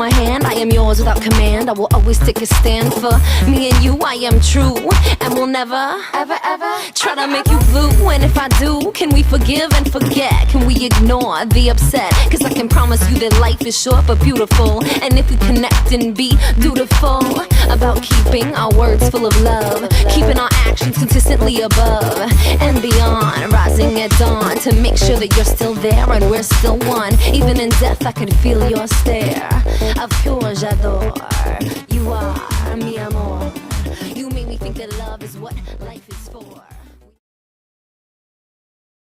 my hand, I am yours without command. I will always take a stand for me and you. I am true and will never, ever, ever try to make you blue. And if I do, can we forgive and forget? Can we ignore the upset? Cause I can promise you that life is short but beautiful. And if we connect and be dutiful about keeping our words full of love, keeping our actions consistently above and beyond, rising at dawn to make sure that you're still there and we're still one. Even in death I can feel your stare of pure j'adore. You are mi